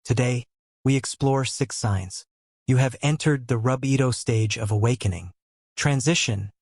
Today, we explore 6 signs. You have entered the Rub-Ito stage of awakening. Transition.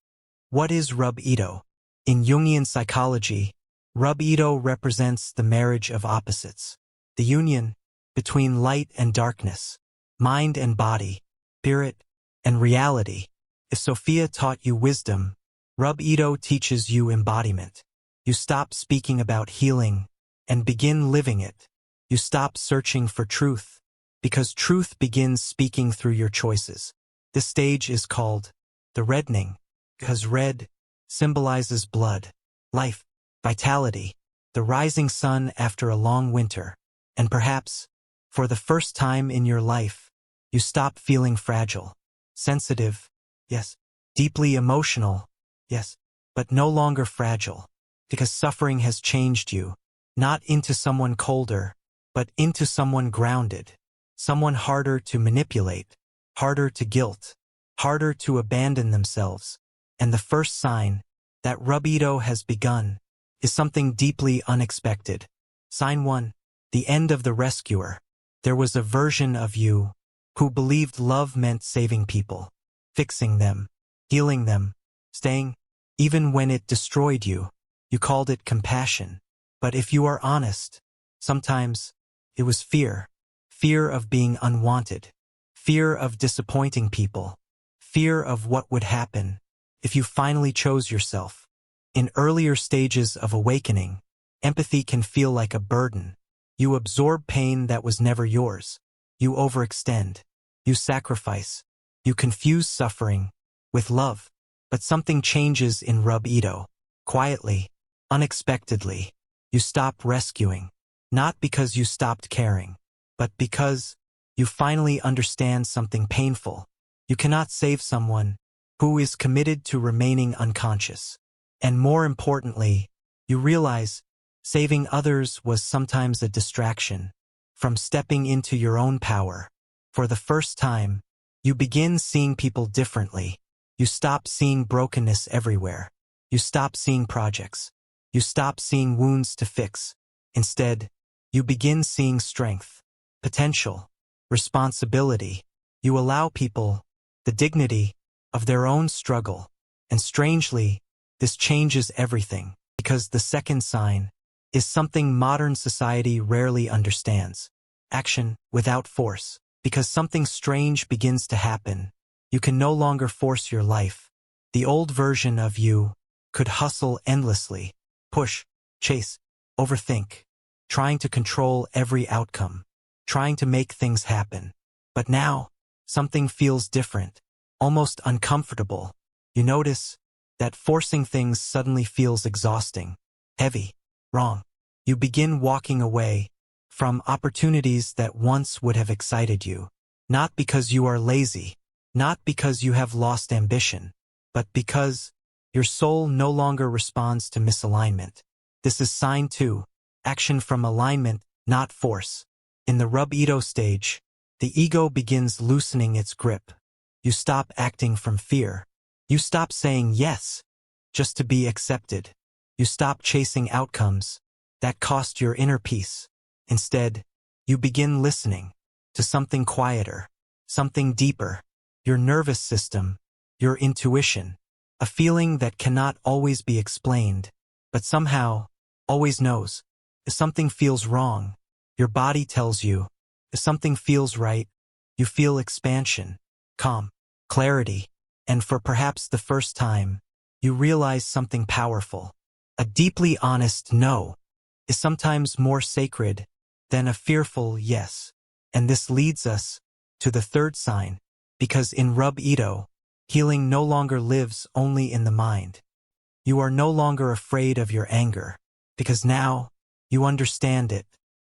What is Rub-Ito? In Jungian psychology, Rub-Ito represents the marriage of opposites, the union between light and darkness, mind and body, spirit and reality. If Sophia taught you wisdom, Rub-Ito teaches you embodiment. You stop speaking about healing and begin living it. You stop searching for truth, because truth begins speaking through your choices. This stage is called the reddening, because red symbolizes blood, life, vitality, the rising sun after a long winter. And perhaps, for the first time in your life, you stop feeling fragile, sensitive, yes, deeply emotional, yes, but no longer fragile, because suffering has changed you, not into someone colder, but into someone grounded, someone harder to manipulate, harder to guilt, harder to abandon themselves. And the first sign that Rub-Ito has begun is something deeply unexpected. Sign 1. The end of the rescuer. There was a version of you who believed love meant saving people, fixing them, healing them, staying, even when it destroyed you. You called it compassion. But if you are honest, sometimes it was fear. Fear of being unwanted. Fear of disappointing people. Fear of what would happen if you finally chose yourself. In earlier stages of awakening, empathy can feel like a burden. You absorb pain that was never yours. You overextend. You sacrifice. You confuse suffering with love. But something changes in Rub-Ito. Quietly, unexpectedly, you stop rescuing. Not because you stopped caring, but because you finally understand something painful. You cannot save someone who is committed to remaining unconscious. And more importantly, you realize saving others was sometimes a distraction from stepping into your own power. For the first time, you begin seeing people differently. You stop seeing brokenness everywhere. You stop seeing projects. You stop seeing wounds to fix. Instead, you begin seeing strength, potential, responsibility. You allow people the dignity of their own struggle. And strangely, this changes everything, because the second sign is something modern society rarely understands. Action without force. Because something strange begins to happen. You can no longer force your life. The old version of you could hustle endlessly, push, chase, overthink, trying to control every outcome, trying to make things happen. But now, something feels different, almost uncomfortable. You notice that forcing things suddenly feels exhausting, heavy, wrong. You begin walking away from opportunities that once would have excited you, not because you are lazy, not because you have lost ambition, but because your soul no longer responds to misalignment. This is sign 2, action from alignment, not force. In the Rub-Ito stage, the ego begins loosening its grip. You stop acting from fear. You stop saying yes, just to be accepted. You stop chasing outcomes that cost your inner peace. Instead, you begin listening to something quieter, something deeper, your nervous system, your intuition, a feeling that cannot always be explained, but somehow always knows. If something feels wrong, your body tells you. If something feels right, you feel expansion, calm, clarity, and for perhaps the first time, you realize something powerful. A deeply honest no is sometimes more sacred than a fearful yes. And this leads us to the third sign, because in Rub-Ito, healing no longer lives only in the mind. You are no longer afraid of your anger, because now you understand it.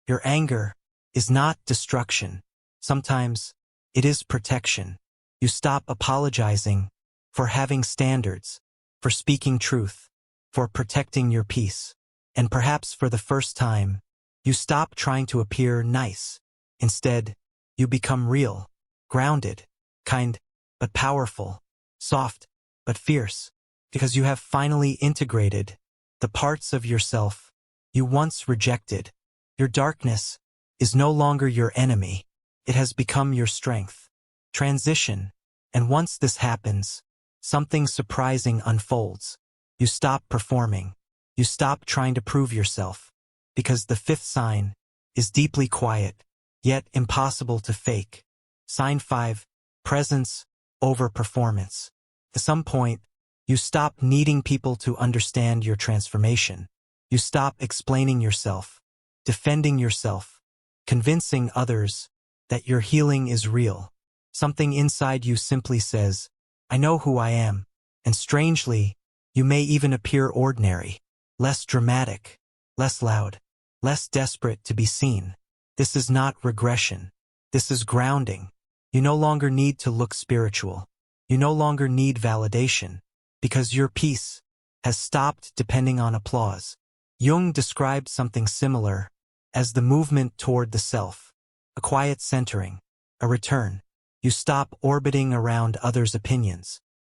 Your anger is not destruction. Sometimes it is protection. You stop apologizing for having standards, for speaking truth, for protecting your peace. And perhaps for the first time, you stop trying to appear nice. Instead, you become real, grounded, kind, but powerful, soft, but fierce, because you have finally integrated the parts of yourself you once rejected. Your darkness is no longer your enemy. It has become your strength. Transition. And once this happens, something surprising unfolds. You stop performing. You stop trying to prove yourself. Because the fifth sign is deeply quiet, yet impossible to fake. Sign 5, presence over performance. At some point, you stop needing people to understand your transformation. You stop explaining yourself, defending yourself, convincing others that your healing is real. Something inside you simply says, I know who I am. And strangely, you may even appear ordinary, less dramatic, less loud, less desperate to be seen. This is not regression. This is grounding. You no longer need to look spiritual. You no longer need validation, because your peace has stopped depending on applause. Jung described something similar as the movement toward the self, a quiet centering, a return. You stop orbiting around others' opinions.